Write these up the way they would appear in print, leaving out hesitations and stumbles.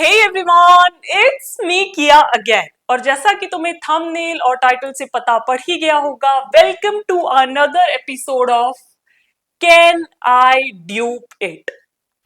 Hey everyone, it's me Kia again. और जैसा कि तुम्हें थंबनेल और टाइटल से पता पड़ ही गया होगा, welcome to another episode of can I dupe it.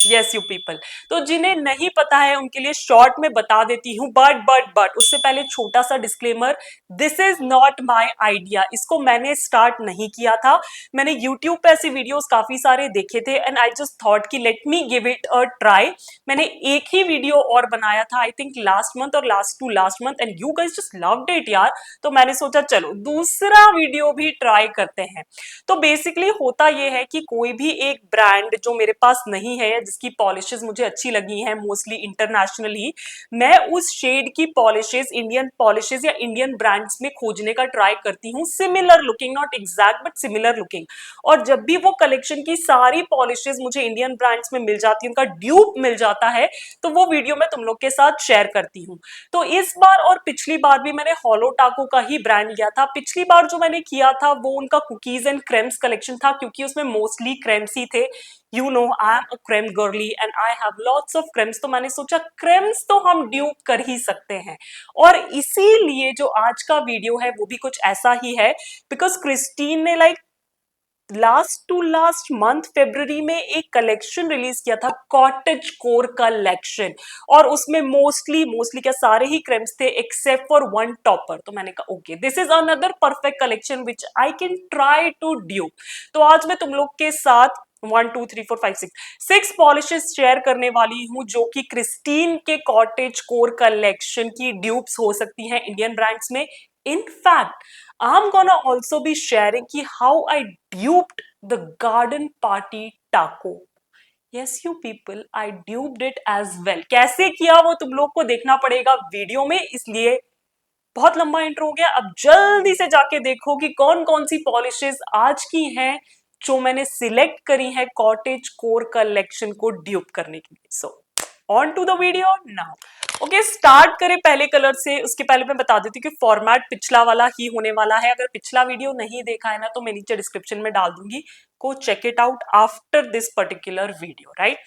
Yes you people. तो जिन्हें नहीं पता है उनके लिए शॉर्ट में बता देती हूँ, बट उससे पहले छोटा सा disclaimer, this is not my idea. इसको मैंने स्टार्ट नहीं किया था। मैंने यूट्यूब पे ऐसे वीडियोस काफी सारे देखे थे एंड आई जस्ट थॉट कि let me give it a try. मैंने एक ही वीडियो और बनाया था, आई थिंक लास्ट मंथ और last to last month, and you guys just loved it यार। तो मैंने सोचा चलो दूसरा वीडियो भी ट्राई करते हैं। तो बेसिकली होता यह है कि कोई भी एक ब्रांड जो मेरे पास नहीं है या जिसकी पॉलिशेस मुझे अच्छी लगी हैं मोस्टली इंटरनेशनली, मैं उस शेड की पॉलिशेस, इंडियन पॉलिशेस या इंडियन ब्रांड्स में खोजने का ट्राई करती हूँ, similar looking, not exact but similar looking. और जब भी वो कलेक्शन की सारी पॉलिशेस मुझे इंडियन ब्रांड्स में मिल जाती है, उनका ड्यूप मिल जाता है, तो वो वीडियो मैं तुम लोग के साथ शेयर करती हूँ। तो इस बार और पिछली बार भी मैंने हॉलो टाको का ही ब्रांड लिया था। पिछली बार जो मैंने किया था वो उनका कुकीज एंड क्रेम्स कलेक्शन था, क्योंकि उसमें मोस्टली क्रेम्स ही थे। You know I am a creme girly and I have lots of cremes, तो मैंने सोचा क्रेम्स तो हम ड्यूप कर ही सकते हैं। और इसीलिए जो आज का वीडियो है वो भी कुछ ऐसा ही है, बिकॉज क्रिस्टीन ने लास्ट टू लास्ट मंथ फरवरी में एक कलेक्शन रिलीज किया था, कॉटेज कोर कलेक्शन, और उसमें मोस्टली मोस्टली क्या सारे ही क्रेम्स थे एक्सेप्ट फॉर वन टॉपर। तो मैंने कहा okay, this is another perfect collection which I can try to dupe. तो आज मैं तुम लोग के साथ 1 2 3 4 5 6 पॉलिशेस शेयर करने वाली हूं जो कि क्रिस्टीन के कॉटेज कोर कलेक्शन की ड्यूप्स हो सकती हैं इंडियन ब्रांड्स में। In fact, I'm gonna also be sharing ki how I duped the garden party taco. Yes, you people, I duped it as well. कैसे किया वो तुम लोग को देखना पड़ेगा वीडियो में, इसलिए बहुत लंबा इंट्रो हो गया। अब जल्दी से जाके देखो कि कौन कौन सी पॉलिशेस आज की हैं जो मैंने सिलेक्ट करी है कॉटेज कोर कलेक्शन को ड्यूप करने के लिए। So on to the video now. Okay, start करें पहले कलर से। उसके पहले मैं बता देती हूँ कि फॉर्मेट पिछला वाला ही होने वाला है। अगर पिछला वीडियो नहीं देखा है ना तो मैं नीचे डिस्क्रिप्शन में डाल दूंगी, को check it out after this particular video, right.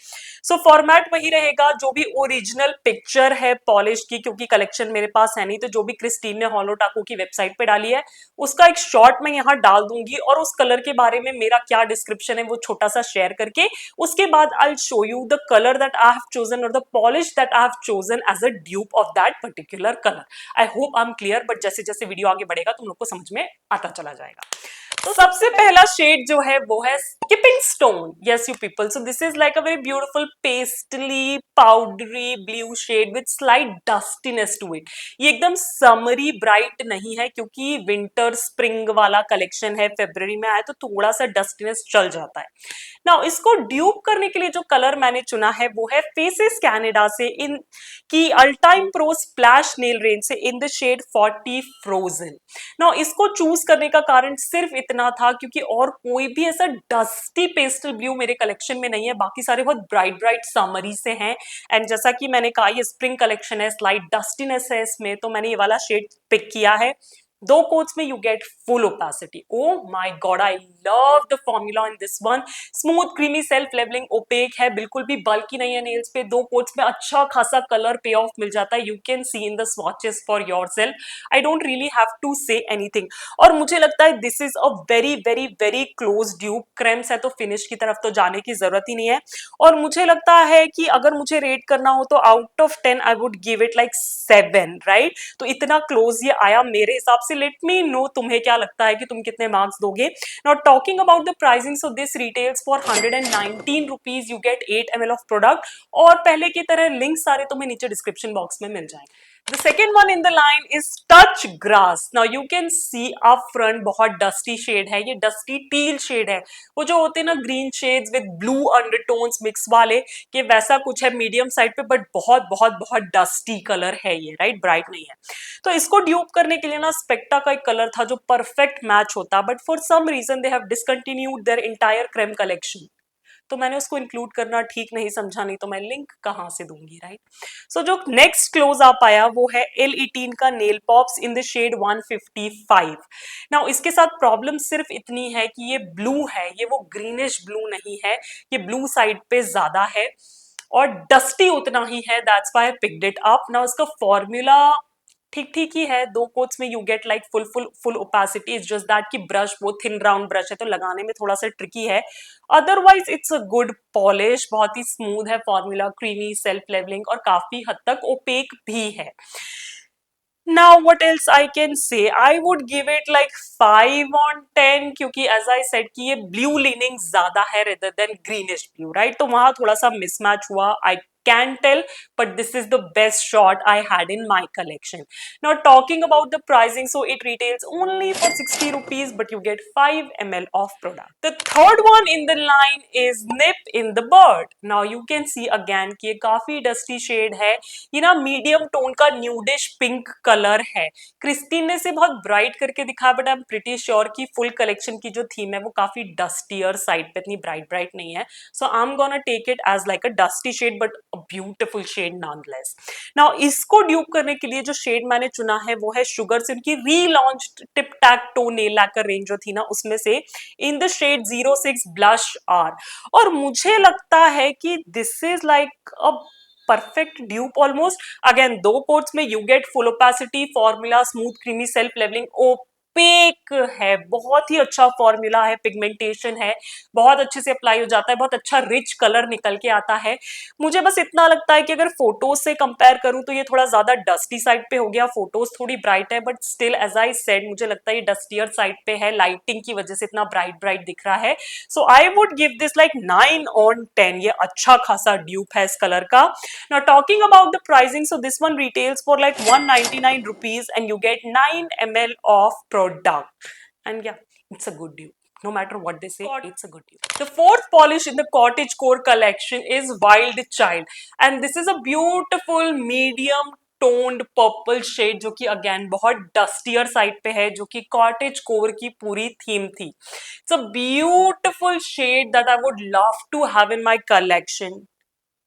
So format वही रहेगा, जो भी ओरिजिनल पिक्चर है पॉलिश की, क्योंकि कलेक्शन मेरे पास है नहीं, तो जो भी क्रिस्टीन ने हॉलो टाको की वेबसाइट पे डाली है उसका एक शॉर्ट मैं यहाँ डाल दूंगी, और उस कलर के बारे में मेरा क्या डिस्क्रिप्शन है वो छोटा सा शेयर करके उसके बाद I will show you the colour that I have chosen और the polish that I have chosen as a dupe of that particular colour. I hope I am clear, but जैसे जैसे वीडियो आगे बढ़ेगा तुम लोग को समझ में आता चला जाएगा। तो सबसे पहला शेड जो है वो है skipping stone. Yes you people, so this is like a very beautiful pastely powdery blue shade with slight dustiness to it. ये एकदम समरी ब्राइट नहीं है, क्योंकि विंटर स्प्रिंग वाला कलेक्शन है, फेब्रुअरी में आया तो थोड़ा सा डस्टीनेस चल जाता है। नाउ इसको ड्यूप करने के लिए जो कलर मैंने चुना है वो है फेसेस कैनेडा से इन की alltime pro splash nail range से in the shade 40 frozen. Now इसको चूज करने का कारण सिर्फ इतना था क्योंकि और कोई भी ऐसा डस्टी पेस्टल ब्लू मेरे कलेक्शन में नहीं है, बाकी सारे बहुत ब्राइट ब्राइट समरी से हैं। एंड जैसा कि मैंने कहा ये स्प्रिंग कलेक्शन है, स्लाइट डस्टीनेस है इसमें, तो मैंने ये वाला शेड पिक किया है। दो कोट्स में you get full opacity. Oh my god, I love the formula in this one. Smooth creamy self levelling opaque है, बिल्कुल भी बल्कि नहीं है नेल्स पे। दो कोट्स में अच्छा खासा कलर पे ऑफ मिल जाता है, you can see in the swatches for yourself. I don't really have to say anything. और मुझे लगता है this is a very very very close dupe. Cremes है तो फिनिश की तरफ तो जाने की जरूरत ही नहीं है। और मुझे लगता है कि अगर मुझे रेट करना हो तो out of 10 I would give it like 7, right. तो इतना क्लोज ये आया मेरे हिसाब से। लेट मी नो तुम्हें क्या लगता है कि तुम कितने मार्क्स दोगे। Now talking about the pricing, so this retails for 119 rupees. You gate 8 ml of product, और पहले की तरह लिंक सारे तुम्हें नीचे डिस्क्रिप्शन बॉक्स में मिल जाएंगे। The second one in the line is touch grass. Now you can see up front बहुत डस्टी शेड है, ये डस्टी टील शेड है। वो जो होते हैं ना green shades with blue undertones mix वाले, कि वैसा कुछ है मीडियम साइड पे, बट बहुत बहुत बहुत डस्टी कलर है ये, राइट, ब्राइट नहीं है। तो इसको ड्यूप करने के लिए ना स्पेक्टा का एक कलर था जो परफेक्ट मैच होता, but for some reason they have discontinued their entire creme collection. तो मैंने उसको इंक्लूड करना ठीक नहीं समझा, नहीं तो मैं लिंक कहां से दूंगी, राइट। सो जो नेक्स्ट क्लोज अप आया वो है L18 का nail pops in the shade 155। Now इसके साथ प्रॉब्लम सिर्फ इतनी है कि ये ब्लू है, ये वो ग्रीनिश ब्लू नहीं है, ये ब्लू साइड पे ज्यादा है। और डस्टी उतना ही है, that's why I picked it up. Now इसका फॉर्मूला ठीक ठीक ही है, 2 कोट्स में you get like full opacity, it's just that कि ब्रश वो थिन राउंड ब्रश है तो लगाने में थोड़ा सा ट्रिकी है। Otherwise it's a good polish, बहुत ही स्मूथ है फॉर्मूला, क्रीमी, सेल्फ लेवलिंग और काफी हद तक ओपेक भी है। Now, what else I can say? I would give it like 5 on 10 क्योंकि as I said कि ये blue leaning ज्यादा है rather than greenish blue, right? तो वहां थोड़ा सा mismatch हुआ, I can tell, but this is the best shot I had in my collection. Now, talking about the pricing, so it retails only for 60 rupees, but you get 5 ml of product. The third one in the line is Nip in the Bud. Now, you can see again कि ये काफी dusty shade है, ये ना medium tone का nudish pink colour है। Christine ने से बहुत ब्राइट करके दिखा, but I am pretty sure कि फुल कलेक्शन की जो थीम है वो काफी डस्टियर साइड पे, इतनी ब्राइट ब्राइट नहीं है। So I am gonna take it as like a dusty shade but a beautiful shade nonetheless. Now इसको ड्यूप करने के लिए जो शेड मैंने चुना है वो है शुगर से उनकी relaunch Tip Tac Toe nail lacquer range जो थी ना उसमें से, in the shade 06 blush R. और मुझे लगता है कि this is like a perfect dupe almost. Again 2 coats में you get full opacity, formula smooth creamy self levelling, opaque है, बहुत ही अच्छा फॉर्मूला है, पिगमेंटेशन है, बहुत अच्छे से अप्लाई हो जाता है, बहुत अच्छा रिच कलर निकल के आता है। मुझे बस इतना लगता है कि अगर फोटोज से कंपेयर करूं तो ये थोड़ा ज्यादा डस्टी साइड पे हो गया, फोटोज थोड़ी ब्राइट है but still as I said मुझे लगता है ये डस्टियर साइड पे है, लाइटिंग की वजह से इतना ब्राइट ब्राइट दिख रहा है। So I would give this like 9 on 10, ये अच्छा खासा ड्यूप है इस कलर का। Now talking about the pricing, so this one retails for like 199 rupees and you get 9 ml of product. And yeah, it's a good deal. No matter what they say, it's a good deal. The fourth polish in the cottage core collection is Wild Child. And this is a beautiful medium toned purple shade जो कि again बहुत डस्टियर side पे है, जो कि cottage core की पूरी theme थी। It's a beautiful shade that I would love to have in my collection,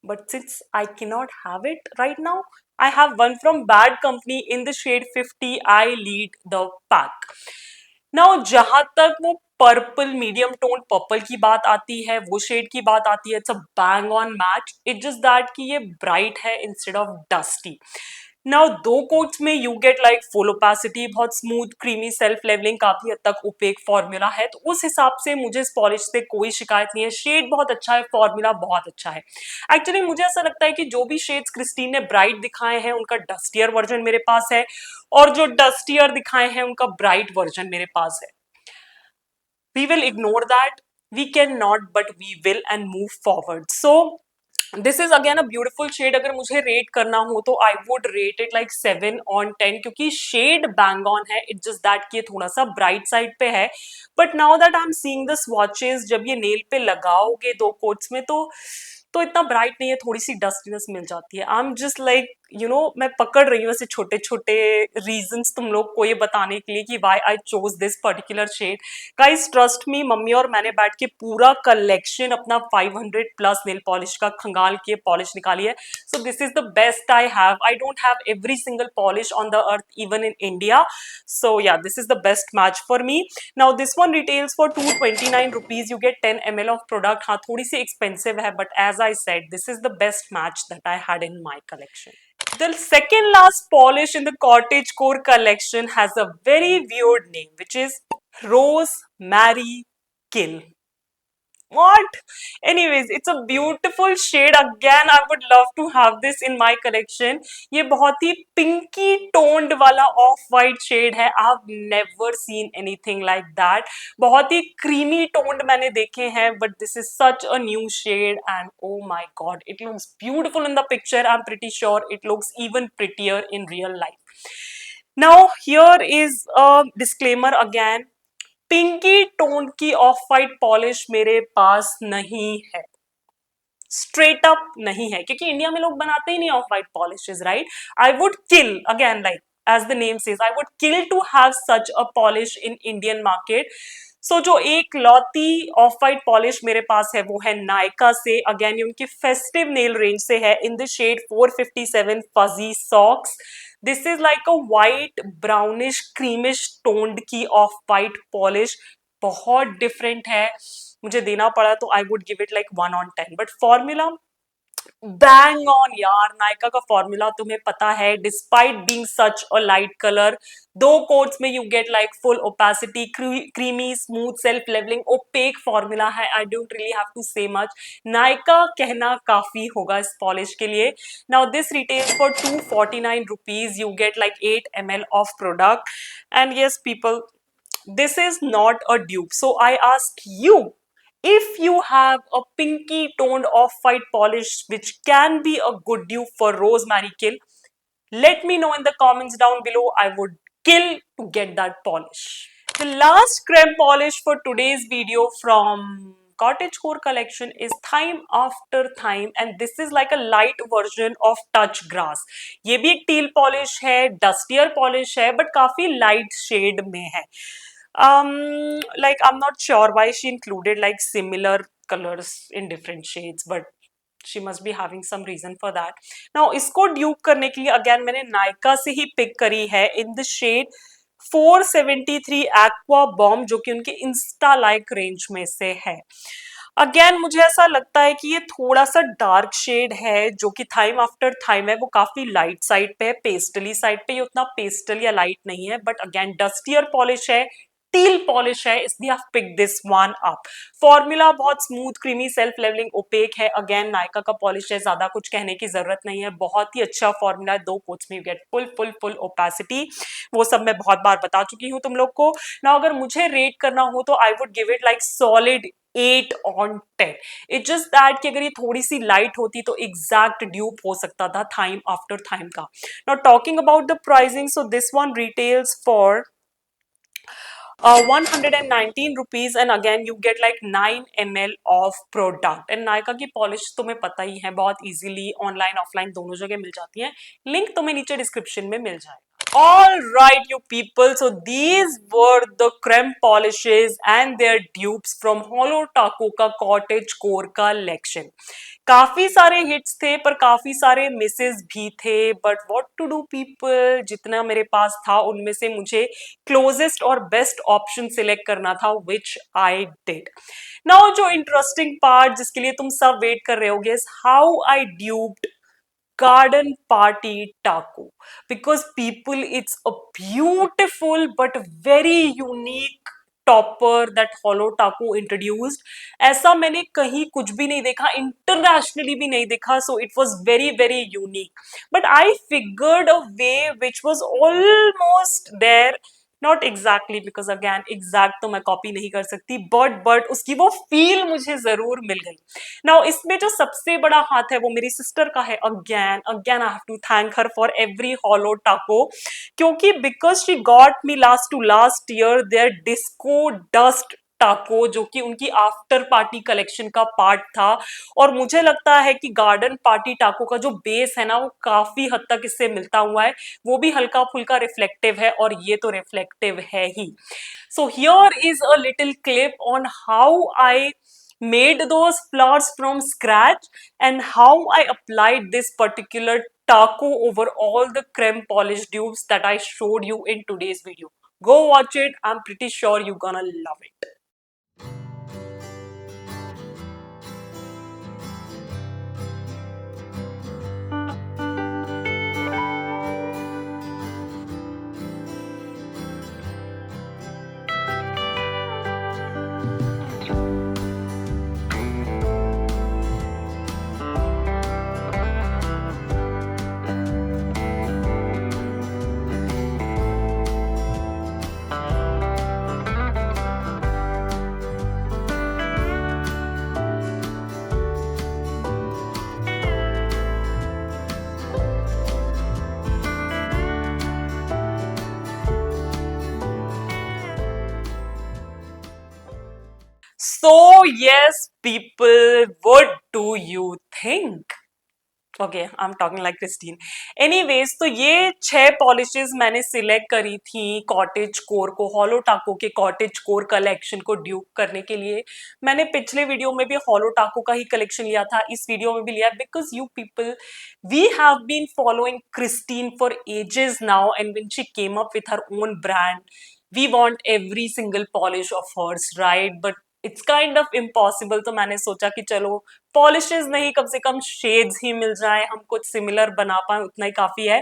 but since I cannot have it right now, I have one from Bad Company in the shade 50. I lead the pack. Now, जहां तक वो purple medium tone purple की बात आती है, वो shade की बात आती है, it's a bang on match. It just that कि ये ब्राइट है instead of dusty. Now 2 coats में you get like full opacity, बहुत स्मूथ क्रीमी सेल्फ लेवलिंग, काफी हद तक ओपेक फॉर्मूला है, तो उस हिसाब से मुझे इस पॉलिश से कोई शिकायत नहीं है। शेड बहुत अच्छा है, फॉर्मूला बहुत अच्छा है। एक्चुअली मुझे ऐसा लगता है कि जो भी शेड्स क्रिस्टीन ने ब्राइट दिखाए हैं उनका डस्टियर वर्जन मेरे पास है, और जो डस्टियर दिखाए हैं उनका ब्राइट वर्जन मेरे पास है। We will ignore that, we cannot, but we will and move forward. So this is again a beautiful shade. अगर मुझे रेट करना हो तो I would rate it like 7 on 10 क्योंकि शेड बैंग ऑन है, it just that कि ये थोड़ा सा ब्राइट साइड पे है। But now that I am seeing the swatches, जब ये नेल पे लगाओगे 2 कोट्स में तो इतना ब्राइट नहीं है, थोड़ी सी डस्टीनेस मिल जाती है। आई एम जस्ट लाइक मैं पकड़ रही हूँ ऐसे छोटे छोटे रीजंस तुम लोग को ये बताने के लिए कि why I chose this particular shade. Guys trust me, mummy और मैंने बैठ के पूरा कलेक्शन अपना 500 प्लस नेल पॉलिश का खंगाल के पॉलिश निकाली है। So this is the best I have. I don't have every single polish on the earth even in India, so yeah this is the best match for me. Now this one retails for 229 rupees, you get 10 ml of product. हाँ थोड़ी सी expensive है but as I said this is the best match that I had in my collection. The second last polish in the cottage core collection has a very weird name, which is Rose Mary Kill. What? Anyways, it's a beautiful shade. Again, I would love to have this in my collection. ये बहुत ही pinky toned वाला off white shade है. I've never seen anything like that. बहुत ही creamy toned मैंने देखे हैं, but this is such a new shade and oh my god, it looks beautiful in the picture. I'm pretty sure it looks even prettier in real life. Now, here is a disclaimer again. Pinky tone की off white polish मेरे पास नहीं है, straight up नहीं है, क्योंकि India में लोग बनाते ही नहीं off white polishes, right? I would kill again like as the name says, I would kill to have such a polish in Indian market. So जो एक लौती ऑफ वाइट पॉलिश मेरे पास है वो है नायका से। अगेन ये उनकी फेस्टिव नेल रेंज से है, in the shade 457 fuzzy socks. This is like a white brownish creamish toned की ऑफ वाइट पॉलिश, बहुत डिफरेंट है। मुझे देना पड़ा तो I would give it like 1 on 10, but formula bang on यार, नायका का फॉर्मूला तुम्हें पता है, despite being such a light colour, दो कोट्स में you get like full opacity, creamy smooth self levelling opaque formula है। आई डोंट रियली हैव टू से much, Nykaa कहना काफी होगा इस पॉलिश के लिए। Now this retails for 249 rupees, you get like 8 ml of product, and yes people, this is not a dupe. So I ask you, if you have a pinky toned off-white polish which can be a good dupe for Rosemary Kill, let me know in the comments down below. I would kill to get that polish. The last creme polish for today's video from Cottage Core collection is Thyme After Thyme, and this is like a light version of Touch Grass. ये भी एक teal polish है, dustier polish है, but काफी light shade में है. Like I'm not sure why she included like similar colors in different shades, but she must be having some reason for that. Now इसको dupe करने के लिए again मैंने Nykaa से ही pick करी है in the shade 473 Aqua Bomb, जो कि उनके इंस्टा लाइक रेंज में से है. अगेन मुझे ऐसा लगता है कि ये थोड़ा सा डार्क शेड है, जो कि थाइम आफ्टर थाइम है वो काफी लाइट साइड पे है, पेस्टली साइड पे, ये उतना पेस्टल या लाइट नहीं है, बट अगेन डस्टियर पॉलिश है, टील पॉलिश है, इसलिए I pick this one up. Formula बहुत smooth creamy self levelling opaque है. अगेन नायका का पॉलिश है, ज्यादा कुछ कहने की जरूरत नहीं है, बहुत ही अच्छा फॉर्मूला है. दो कोट्स में you get full full full opacity, वो सब मैं बहुत बार बता चुकी हूँ तुम लोग को ना. अगर मुझे रेट करना हो तो I would give it like solid 8 on 10. It just that कि अगर ये थोड़ी सी लाइट होती तो एग्जैक्ट ड्यूप हो सकता था थाइम आफ्टर थाइम का. Now talking about the pricing, so this one retails for 119 rupees, and again you get like 9 ml of product. and Nykaa की पॉलिश तुम्हें पता ही है, बहुत इजीली ऑनलाइन ऑफलाइन दोनों जगह मिल जाती है, लिंक तुम्हें नीचे डिस्क्रिप्शन में मिल जाएगा. All right, you people. So these were the creme polishes and their dupes from Holo Taco का Cottage Core collection. काफी सारे हिट्स थे पर काफी सारे मिसेस भी थे, but what to do people, जितना मेरे पास था उनमें से मुझे क्लोजेस्ट और बेस्ट ऑप्शन सिलेक्ट करना था, विच आई डिड. नाउ जो इंटरेस्टिंग पार्ट जिसके लिए तुम सब वेट कर रहे होगे, how I ड्यूप्ड garden party taco, because people, it's a beautiful but very unique topper that Holo Taco introduced. ऐसा मैंने कहीं कुछ भी नहीं देखा, इंटरनेशनली भी नहीं देखा, so it was very very unique. But I figured a way which was almost there, not exactly because again exact तो मैं कॉपी नहीं कर सकती, बट उसकी वो फील मुझे जरूर मिल गई. नाउ इसमें जो सबसे बड़ा हाथ है वो मेरी सिस्टर का है. Again again I have to thank her for every Holo Taco, क्योंकि because she got me last to last year their disco dust taco, जो कि उनकी आफ्टर पार्टी कलेक्शन का पार्ट था. और मुझे लगता है कि गार्डन पार्टी टाको का जो बेस है ना, वो काफी हद तक इससे मिलता हुआ है, वो भी हल्का फुल्का रिफ्लेक्टिव है, और ये तो रिफ्लेक्टिव है ही. So here is a little clip on how I made those flowers from scratch and how I applied this particular taco over all the creme polish dupes that I showed you in today's video. Go watch it. I'm pretty sure you're gonna love it. So yes, people, what do you think? Okay, I am talking like Christine. Anyways, तो ये 6 polishes मैंने select करी थी cottage core को, hollow टाको के cottage core collection को dupe करने के लिए. मैंने पिछले वीडियो में भी हॉलो टाको का ही कलेक्शन लिया था, इस वीडियो में भी लिया, because you people, we have been following Christine for ages now, and when she came up with her own brand, we want every single polish of hers, right? But it's kind of impossible. तो मैंने सोचा कि चलो polishes नहीं, कम से कम shades ही मिल जाए, हम कुछ सिमिलर बना पाए, उतना ही काफी है।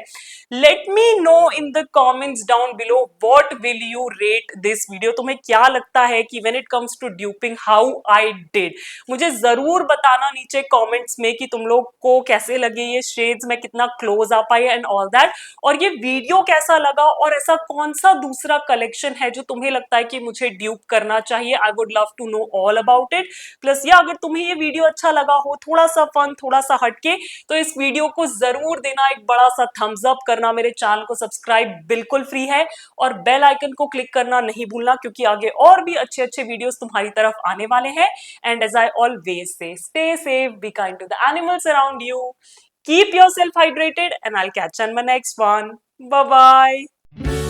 Let me know in the comments down below what will you rate this video. तुम्हें क्या लगता है कि when it comes to duping how I did, मुझे जरूर बताना नीचे कमेंट्स में कि तुम लोग को कैसे लगे ये शेड्स, में कितना क्लोज आ पाई एंड ऑल दैट, और ये वीडियो कैसा लगा, और ऐसा कौन सा दूसरा कलेक्शन है जो तुम्हें लगता है कि मुझे ड्यूप करना चाहिए। I would love to know all about it. Plus या अगर तुम्हें ये वीडियो अच्छा लगा हो, थोड़ा सा फन, थोड़ा सा हटके, तो इस वीडियो को जरूर देना एक बड़ा सा थम्स अप करना, मेरे चैनल को सब्सक्राइब बिल्कुल फ्री है, और बेल आइकन को क्लिक करना नहीं भूलना, क्योंकि आगे और भी अच्छे अच्छे वीडियोस तुम्हारी तरफ आने वाले हैं। And as I always say, stay safe, be kind to the animals around you, keep yourself hydrated, and I'll catch you on my next one. Bye bye.